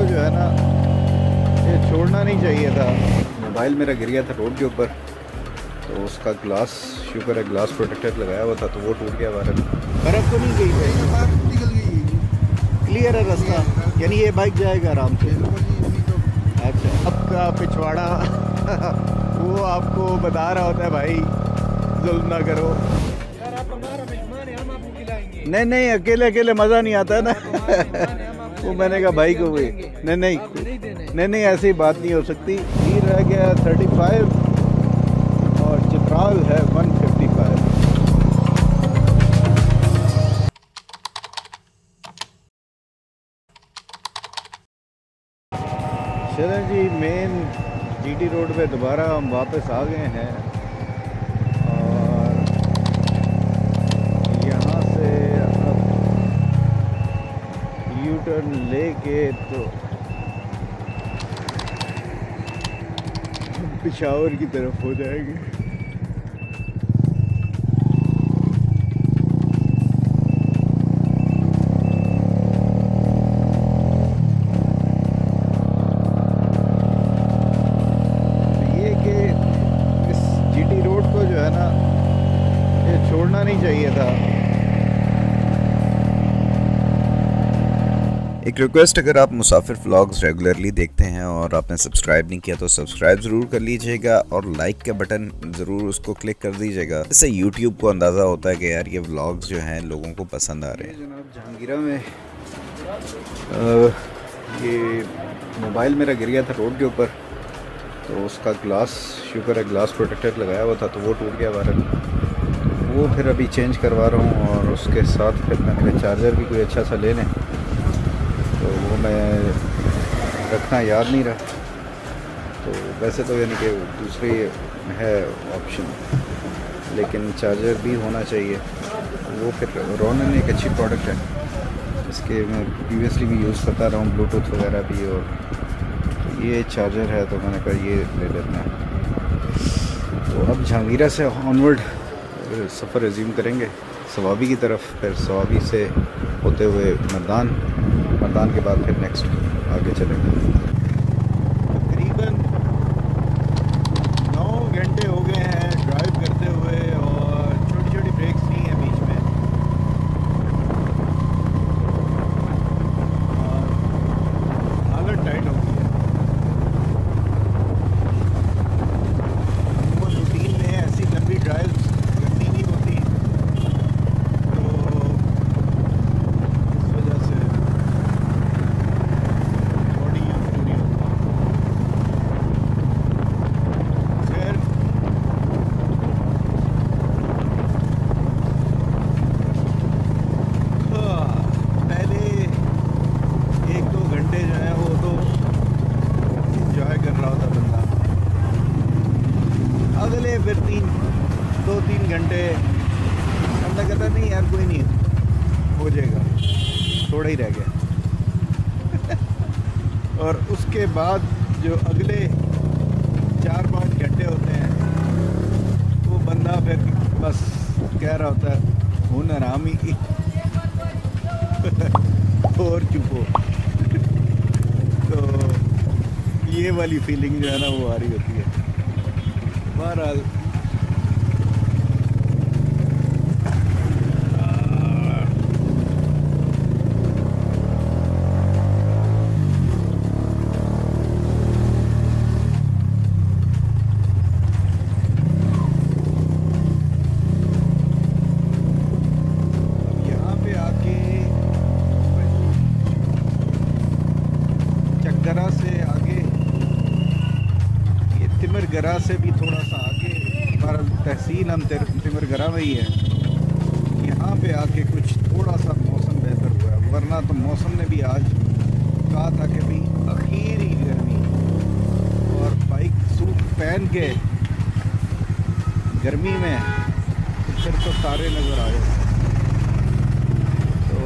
को जो है ना ये छोड़ना नहीं चाहिए था। मोबाइल मेरा गिर गया था रोड के ऊपर, तो उसका ग्लास, शुक्र है ग्लास प्रोटेक्टर लगाया हुआ था, तो वो टूट गया बाहर। बर्फ़ तो नहीं गई है, निकल गई, क्लियर है रास्ता, यानी ये बाइक जाएगा आराम से। अच्छा, आपका पिछवाड़ा वो आपको बता रहा होता है भाई जुल्म ना करो यार, आप हमारा मेहमान है, हम आपको खिलाएंगे। नहीं नहीं, अकेले अकेले मज़ा नहीं आता है ना। वो मैंने कहा भाई को भी नहीं नहीं नहीं नहीं, ऐसी बात नहीं हो सकती। ये रह गया 35 और चित्राल है 155। चलें जी, मेन जीटी रोड पे दोबारा हम वापस आ गए हैं और यहाँ से अब यू टर्न लेके तो पेशावर की तरफ हो जाएंगे। छोड़ना नहीं चाहिए था। एक रिक्वेस्ट, अगर आप मुसाफिर व्लॉग्स रेगुलरली देखते हैं और आपने सब्सक्राइब नहीं किया तो सब्सक्राइब ज़रूर कर लीजिएगा और लाइक का बटन ज़रूर उसको क्लिक कर दीजिएगा। इससे यूट्यूब को अंदाज़ा होता है कि यार ये व्लॉग्स जो हैं लोगों को पसंद आ रहे हैं। जनाब जहांगीरा में ये मोबाइल मेरा गिर गया था रोड के ऊपर, तो उसका ग्लास, शुक्र है ग्लास प्रोटेक्टर लगाया हुआ था, तो वो टूट गया बाहर। वो फिर अभी चेंज करवा रहा हूँ और उसके साथ फिर मैंने कहा चार्जर भी कोई अच्छा सा ले लें, तो वो मैं रखना याद नहीं रहा। तो वैसे तो यानी कि दूसरी है ऑप्शन, लेकिन चार्जर भी होना चाहिए। वो फिर रोनन एक अच्छी प्रोडक्ट है, इसके मैं प्रीवियसली भी यूज़ करता रहा हूँ, ब्लूटूथ वगैरह भी, और ये चार्जर है तो मैंने कहा ये ले लेते हैं। तो अब जहांगीरा से ऑनवर्ड सफ़र रिज्यूम करेंगे सवाबी की तरफ, फिर सवाबी से होते हुए मर्दान के बाद फिर नेक्स्ट आगे चलेंगे। तकरीबन 9 घंटे हो गए हैं ड्राइव करते हुए और छोटी छोटी ब्रेक्स नहीं है बीच में, और हालत टाइट हो गई है। वो रूटीन में ऐसी लंबी ड्राइव फिर 2-3 घंटे बंदा कहता नहीं यार कोई नहीं हो जाएगा, थोड़ा ही रह गया। और उसके बाद जो अगले 4-5 घंटे होते हैं वो बंदा फिर बस कह रहा होता है हूँ आरामी और चुपो। तो ये वाली फीलिंग जो है ना वो आ रही होती है। बहरहाल यहाँ पे आके चकदरा से आगे, ये तिमरगरा से भी थोड़ा सा आगे, हमारा तहसील हम तिमरगरा में ही है। यहाँ पे आके कुछ थोड़ा सा मौसम बेहतर हुआ है, वरना तो मौसम ने भी आज कहा था कि भाई आखिरी गर्मी, और बाइक सूट पहन के गर्मी में फिर तो तारे नज़र आ गए। तो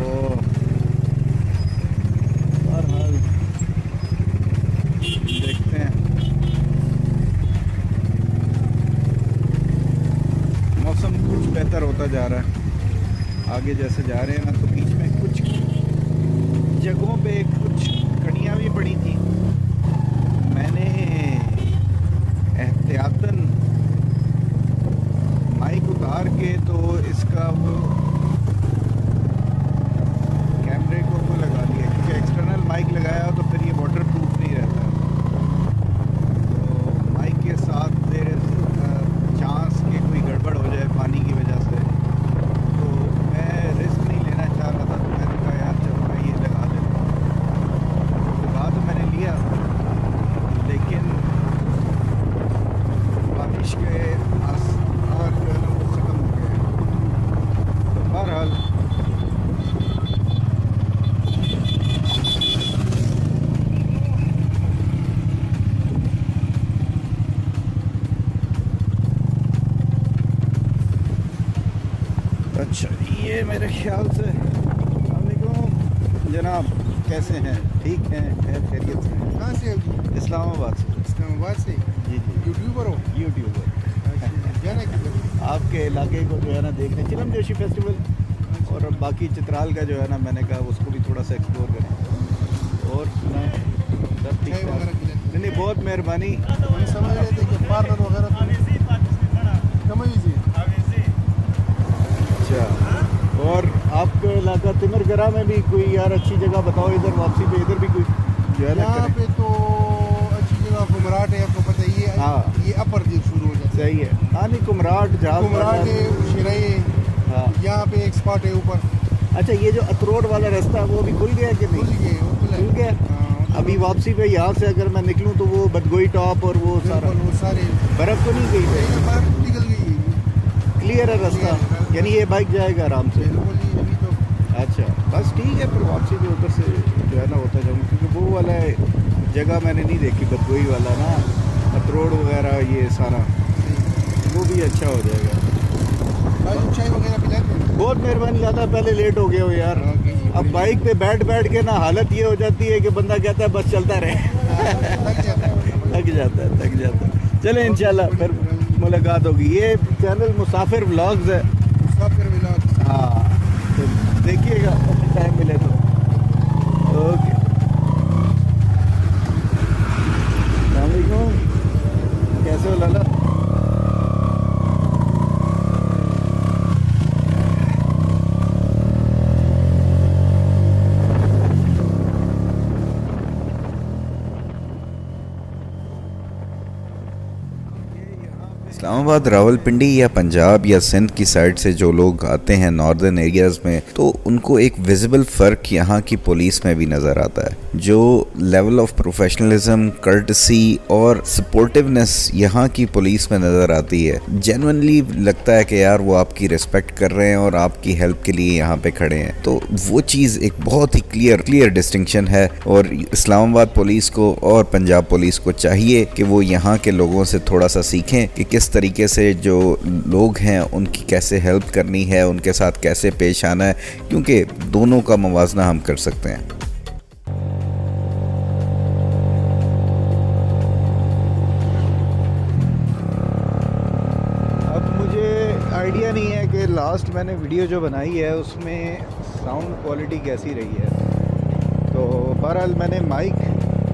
बहरहाल देखते हैं, मौसम कुछ बेहतर होता जा रहा है आगे जैसे जा रहे हैं ना। तो बीच में कुछ जगहों पे कुछ कड़ियाँ भी पड़ी ये मेरे ख्याल से जनाब कैसे हैं? ठीक हैं? खैरियत से? कहाँ से हो जी? इस्लामाबाद से। इस्लामाबाद से? जी जी। यूट्यूबर हो? यूट्यूबर। जाना किधर? आपके इलाके को जो है ना देखने, चिलम जोशी फेस्टिवल और बाकी चित्राल का जो है ना, मैंने कहा उसको भी थोड़ा सा एक्सप्लोर करें। और सुनाएं सब ठीक चाय ठाक? वगैरह पिलाएं। नहीं, बहुत मेहरबानी। हम समझ रहे थे कि पार्लर वगैरह कम ही से। अच्छा, और आपका इलाका तिमरगरा में भी कोई यार अच्छी जगह बताओ, इधर वापसी पे इधर भी कोई जो है ना यहाँ करें। पे तो अच्छी जगह कुमराट है, आपको पता ही है। हाँ। ये अपर दिल शुरू हो जाता है। सही है। हाँ नहीं, कुमराट जहाँ कुमराट है, शिराई है। हाँ। यहाँ पे एक स्पॉट है ऊपर। अच्छा, ये जो अतरोड वाला रास्ता है वो भी खुल गया कि खुल नहीं? गए, वो खुला है। खुल गया। हाँ, अभी वापसी पे यहाँ से अगर मैं निकलूँ तो वो बदगोई टॉप और वो सारा बिल्कुल, वो सारे बर्फ तो नहीं गई है? बर्फ निकल गई है। क्लियर है रास्ता, यानी ये बाइक जाएगा आराम से। बिल्कुल ही अभी तो अच्छा, बस ठीक है, फिर वापसी पे उधर से जो है ना होता जाऊँगा, क्योंकि वो वाला जगह मैंने नहीं देखी, बदगोई वाला ना, अतरोड वगैरह ये सारा, वो भी अच्छा हो जाएगा। आज चाय वगैरह पिलाते हैं। बहुत मेहरबानी, ज़्यादा पहले लेट हो गए हो यार। अब बाइक पे बैठ बैठ के ना हालत ये हो जाती है कि बंदा कहता है बस चलता रहे। लग जाता है। थक जाता है। चले इंशाल्लाह फिर मुलाकात होगी। ये चैनल मुसाफिर व्लॉग्स है। मुसाफिर व्लॉग्स। हाँ, तो देखिएगा टाइम मिले तो। ओके, अस्सलाम वालेकुम, कैसे हो लाला? इस्लामाबाद, रावलपिंडी या पंजाब या सिंध की साइड से जो लोग आते हैं नॉर्दर्न एरियाज़ में, तो उनको एक विजिबल फ़र्क यहाँ की पुलिस में भी नज़र आता है। जो लेवल ऑफ प्रोफेशनलिज्म, कर्टसी और सपोर्टिवनेस यहाँ की पुलिस में नज़र आती है, जेन्युइनली लगता है कि यार वो आपकी रिस्पेक्ट कर रहे हैं और आपकी हेल्प के लिए यहाँ पे खड़े हैं। तो वो चीज़ एक बहुत ही क्लियर डिस्टिंक्शन है, और इस्लामाबाद पुलिस को और पंजाब पुलिस को चाहिए कि वो यहाँ के लोगों से थोड़ा सा सीखें कि किस तरीके से जो लोग हैं उनकी कैसे हेल्प करनी है, उनके साथ कैसे पेश आना है, क्योंकि दोनों का मवाजना हम कर सकते हैं। अब मुझे आइडिया नहीं है कि लास्ट मैंने वीडियो जो बनाई है उसमें साउंड क्वालिटी कैसी रही है। तो बहरहाल मैंने माइक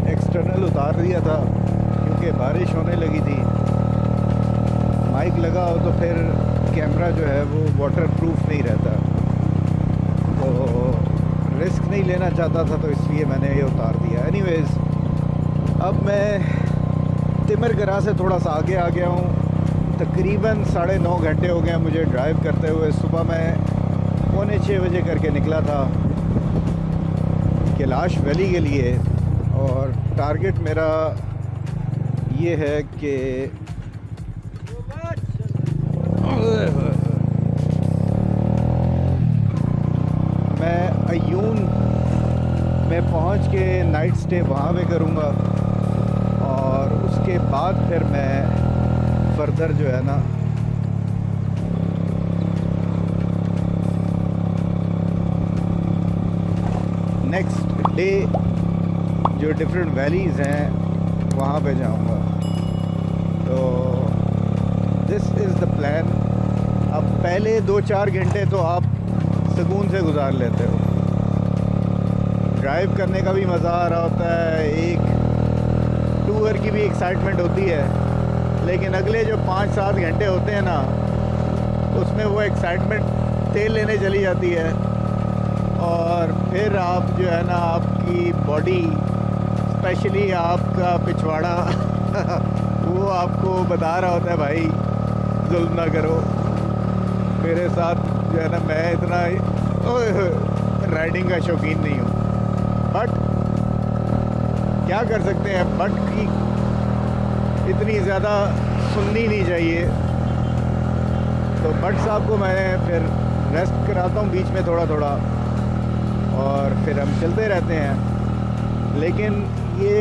एक्सटर्नल उतार दिया था क्योंकि बारिश होने लगी थी। माइक लगा हो तो फिर कैमरा जो है वो वाटर प्रूफ नहीं रहता, तो रिस्क नहीं लेना चाहता था, तो इसलिए मैंने ये उतार दिया। एनीवेज़, अब मैं तिमरगरा से थोड़ा सा आगे आ गया हूँ। तकरीबन 9.5 घंटे हो गए मुझे ड्राइव करते हुए। सुबह मैं 5:45 बजे करके निकला था कैलाश वैली के लिए, और टारगेट मेरा ये है कि मैं अयून में पहुंच के नाइट स्टे वहाँ पे करूँगा, और उसके बाद फिर मैं फर्दर जो है ना नेक्स्ट डे जो डिफरेंट वैलीज़ हैं वहाँ पे जाऊँगा। तो दिस इज़ द प्लान। अब पहले 2-4 घंटे तो आप सुकून से गुजार लेते हो, ड्राइव करने का भी मज़ा आ रहा होता है, एक टूर की भी एक्साइटमेंट होती है, लेकिन अगले जो 5-7 घंटे होते हैं ना, उसमें वो एक्साइटमेंट तेल लेने चली जाती है, और फिर आप जो है ना आपकी बॉडी, स्पेशली आपका पिछवाड़ा वो आपको बता रहा होता है भाई जुल्म ना करो मेरे साथ। जो है ना मैं इतना राइडिंग का शौकीन नहीं हूँ, बट क्या कर सकते हैं, बट की इतनी ज़्यादा सुननी नहीं चाहिए। तो बट साहब को मैं फिर रेस्ट कराता हूँ बीच में थोड़ा थोड़ा, और फिर हम चलते रहते हैं। लेकिन ये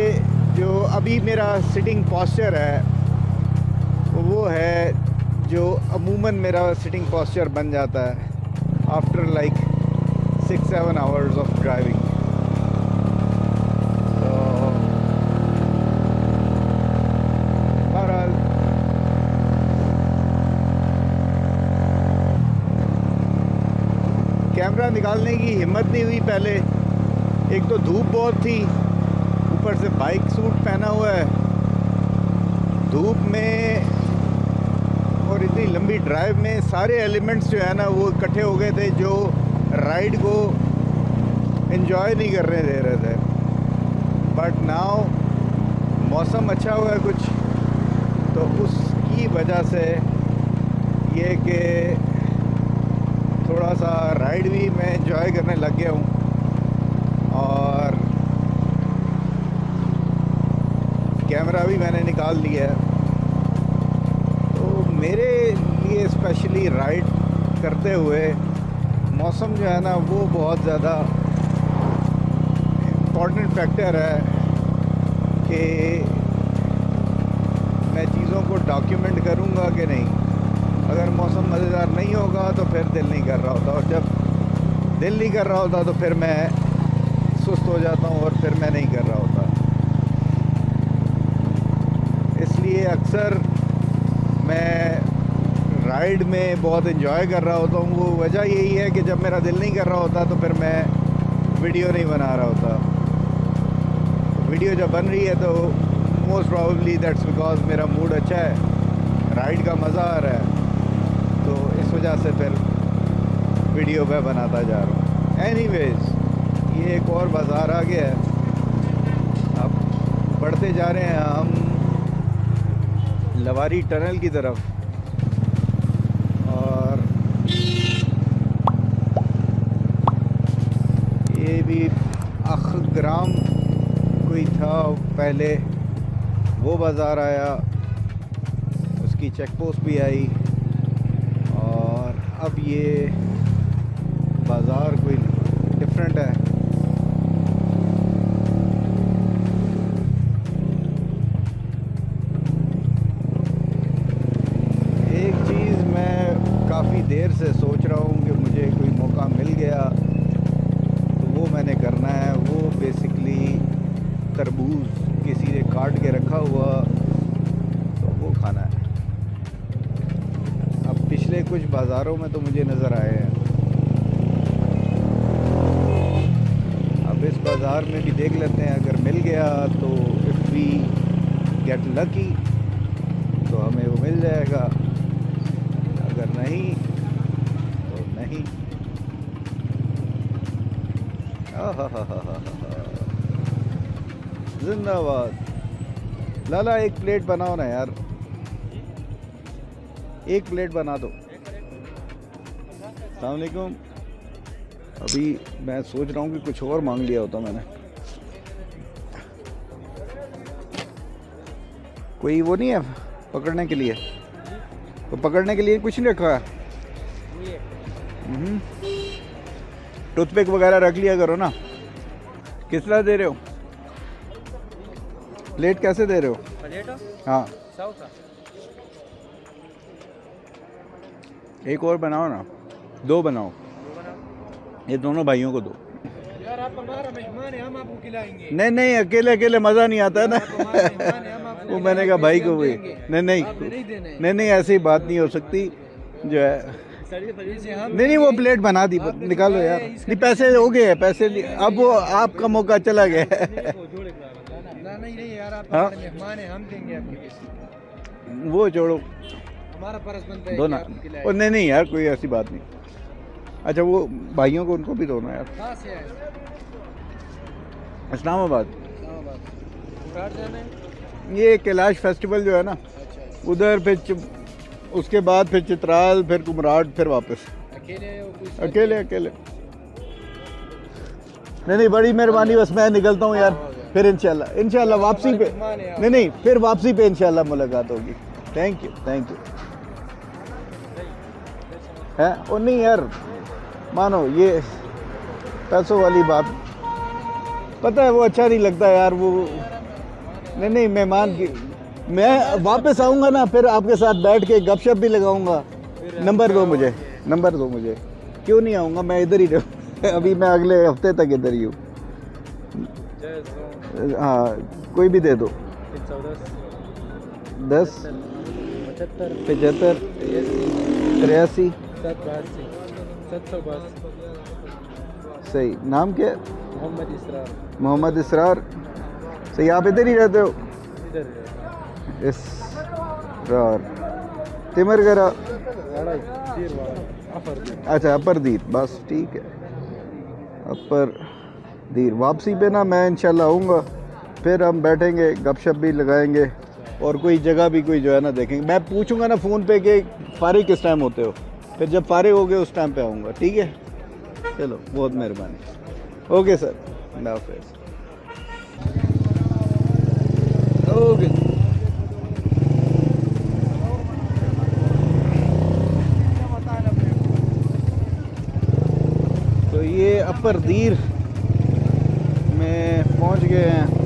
जो अभी मेरा सिटिंग पोस्चर है वो है जो अमूमन मेरा सिटिंग पोस्चर बन जाता है। after like 6-7 hours of driving. So बहरहाल कैमरा निकालने की हिम्मत नहीं हुई पहले। एक तो धूप बहुत थी, ऊपर से बाइक सूट पहना हुआ है, धूप में और इतनी लंबी ड्राइव में सारे एलिमेंट्स जो है ना वो इकट्ठे हो गए थे जो राइड को एंजॉय नहीं करने दे रहे थे। बट नाउ मौसम अच्छा हुआ है कुछ, तो उसकी वजह से ये कि थोड़ा सा राइड भी मैं एंजॉय करने लग गया हूँ। और कैमरा भी मैंने निकाल लिया है, तो मेरे लिए स्पेशली राइड करते हुए मौसम जो है ना वो बहुत ज़्यादा इम्पॉर्टेंट फैक्टर है कि मैं चीज़ों को डॉक्यूमेंट करूँगा कि नहीं। अगर मौसम मज़ेदार नहीं होगा तो फिर दिल नहीं कर रहा होता, और जब दिल नहीं कर रहा होता तो फिर मैं सुस्त हो जाता हूँ और फिर मैं नहीं कर रहा होता। इसलिए अक्सर मैं राइड में बहुत एंजॉय कर रहा होता हूँ। वो वजह यही है कि जब मेरा दिल नहीं कर रहा होता तो फिर मैं वीडियो नहीं बना रहा होता। वीडियो जब बन रही है तो मोस्ट प्रॉबली दैट्स बिकॉज मेरा मूड अच्छा है, राइड का मज़ा आ रहा है, तो इस वजह से फिर वीडियो मैं बनाता जा रहा हूँ। एनीवेज, ये एक और बाज़ार आ गया है, अब बढ़ते जा रहे हैं हम लवारी टनल की तरफ। और ये भी अखग्राम कोई था पहले, वो बाज़ार आया, उसकी चेक पोस्ट भी आई, और अब ये बाज़ार कोई डिफरेंट है। एक चीज़ मैं काफ़ी देर से सोच रहा हूँ कि मुझे कोई मौका मिल गया तो वो मैंने करना है। वो बेसिकली तरबूज किसी ने काट के रखा हुआ तो वो खाना है। अब पिछले कुछ बाज़ारों में तो मुझे नज़र आए हैं, अब इस बाज़ार में भी देख लेते हैं, अगर मिल गया तो इफ़ वी गेट लकी तो हमें वो मिल जाएगा, अगर नहीं तो नहीं। जिंदाबाद। लाला एक प्लेट बनाओ ना यार, एक प्लेट बना दो। अस्सलाम वालेकुम। अभी मैं सोच रहा हूँ कि कुछ और मांग लिया होता मैंने। कोई वो नहीं है पकड़ने के लिए? तो पकड़ने के लिए कुछ नहीं रखा है? टूथपिक वगैरह रख लिया करो ना। किस तरह दे रहे हो? प्लेट कैसे दे रहे हो? प्लेट? हाँ, 100 का। एक और बनाओ ना, दो बनाओ, ये दोनों भाइयों को दो। यार आप हमारा मेहमान है, हम आपको खिलाएंगे। नहीं नहीं, अकेले अकेले मज़ा नहीं आता है ना। वो मैंने कहा भाई को भी नहीं नहीं ऐसी बात नहीं हो सकती जो है। नहीं नहीं, वो प्लेट बना दी, निकालो यार। नहीं पैसे हो गए हैं, पैसे अब वो आपका मौका चला गया है। नहीं यार, आप हाँ? मेहमान है, हम देंगे आपको। वो छोड़ो, हमारा फर्ज बनता है दो ना। और नहीं नहीं यार, कोई ऐसी बात नहीं। अच्छा वो भाइयों को उनको भी दो ना यार। कहाँ से आए? इस्लामाबाद। कार्ड जाना है? ये कैलाश फेस्टिवल जो है ना, उधर फिर उसके बाद फिर चित्राल, फिर कुमराट, फिर वापस। अकेले अकेले। नहीं बड़ी मेहरबानी, बस मैं निकलता हूँ यार। फिर इंशाल्लाह वापसी पे, नहीं फिर वापसी पे इंशाल्लाह मुलाकात होगी। थैंक यू है। और नहीं यार, मानो ये पैसों वाली बात, पता है वो अच्छा नहीं लगता यार। वो नहीं मेहमान की, मैं वापस आऊँगा ना फिर आपके साथ बैठ के गपशप भी लगाऊंगा। नंबर दो मुझे। क्यों नहीं आऊँगा, मैं इधर ही रहूँ। अभी मैं अगले हफ्ते तक इधर ही हूँ। हाँ कोई भी दे दो। 10 75 83 सही। नाम क्या है? मोहम्मद इसरार। सही, आप इधर ही रहते हो? इसरार तिमरगरा। अच्छा अपर दीर, बस ठीक है। अपर दीर वापसी पे ना मैं इंशाल्लाह आऊँगा, फिर हम बैठेंगे, गपशप भी लगाएंगे और कोई जगह भी कोई जो है ना देखेंगे। मैं पूछूंगा ना फ़ोन पे कि फारिग किस टाइम होते हो, फिर जब फारिग हो गए उस टाइम पे आऊँगा, ठीक है? चलो बहुत मेहरबानी। ओके सर, अल्लाह हाफ़िज़। ओके। तो ये अपर दीर में पहुंच गए हैं।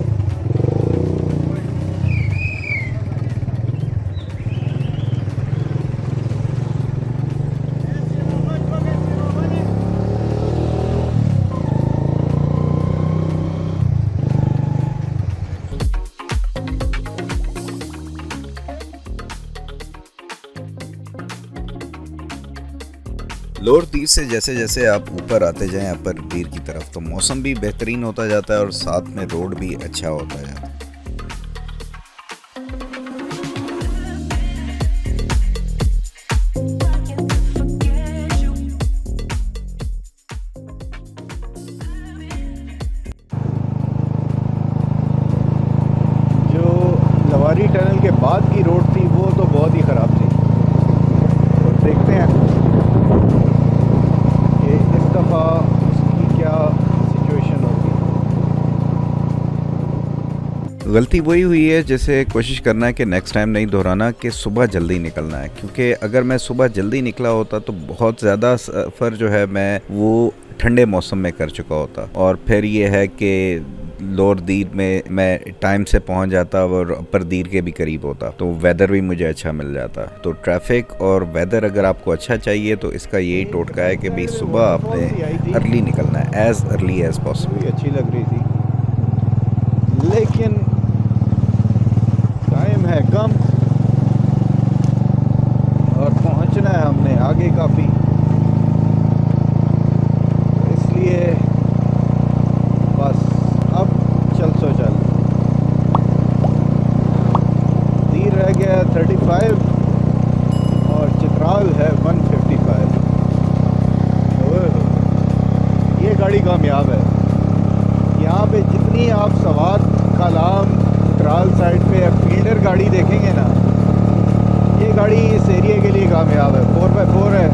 लोअर दीर से जैसे जैसे आप ऊपर आते जाएं अपर दीर की तरफ, तो मौसम भी बेहतरीन होता जाता है और साथ में रोड भी अच्छा होता जाता है। जो लवारी टनल के बाद की रोड थी वो तो बहुत ही ख़राब थी। तो देखते हैं कि इस दफ़ा उसकी क्या सिचुएशन होगी। गलती वही हुई है जैसे कोशिश करना है कि नेक्स्ट टाइम नहीं दोहराना, कि सुबह जल्दी निकलना है, क्योंकि अगर मैं सुबह जल्दी निकला होता तो बहुत ज़्यादा सफ़र जो है मैं वो ठंडे मौसम में कर चुका होता, और फिर ये है कि लोअर दीर में मैं टाइम से पहुंच जाता और अपर दीर के भी करीब होता, तो वेदर भी मुझे अच्छा मिल जाता। तो ट्रैफिक और वेदर अगर आपको अच्छा चाहिए तो इसका यही टोटका है कि भाई सुबह आपने अर्ली निकलना है, एज़ अर्ली एज़ पॉसिबल। अच्छी लग रही थी लेकिन टाइम है कम और पहुंचना है हमने आगे काफ़ी, इसलिए बस अब चल सो चल। दीर रह गया 35 और चित्राल है 155। ये गाड़ी कामयाब है। यहाँ पे जितनी आप सवार कालाम चित्राल साइड पे फील्डर गाड़ी देखेंगे ना, ये गाड़ी इस एरिया के लिए कामयाब है। 4x4 है,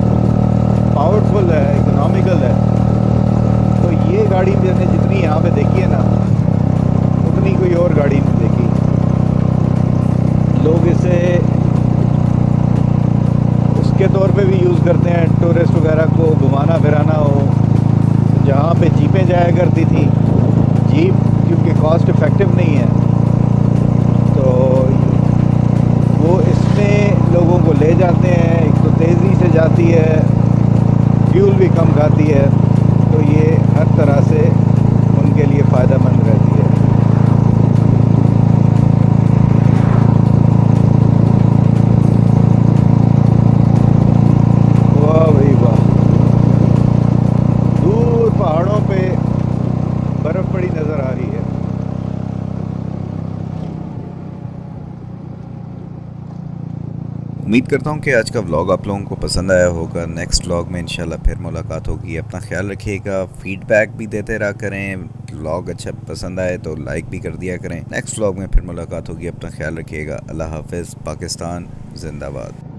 पावरफुल है, इकोनॉमिकल है। तो ये गाड़ी मैंने जितनी यहाँ पे देखी है ना, उतनी कोई और गाड़ी नहीं देखी। लोग इसे उसके तौर पे भी यूज़ करते हैं, टूरिस्ट वगैरह को घुमाना फिराना हो। जहाँ पे जीपें जाया करती थी, जीप क्योंकि कॉस्ट इफ़ेक्टिव नहीं है, तो वो इसमें लोगों को ले जाते हैं। एक तो तेज़ी से जाती है, फ्यूल भी कम खाती है, तो ये हर तरह से उनके लिए फ़ायदेमंद रहती है। वाह भाई वाह, दूर पहाड़ों पे बर्फ़ पड़ी नज़र आ रही है। उम्मीद करता हूँ कि आज का व्लॉग आप लोगों को पसंद आया होगा। नेक्स्ट व्लॉग में इंशाल्लाह फिर मुलाकात होगी। अपना ख्याल रखिएगा, फीडबैक भी देते रहा करें। व्लॉग अच्छा पसंद आए तो लाइक भी कर दिया करें। नेक्स्ट व्लॉग में फिर मुलाकात होगी। अपना ख्याल रखिएगा। अल्लाह हाफ़िज़। पाकिस्तान जिंदाबाद।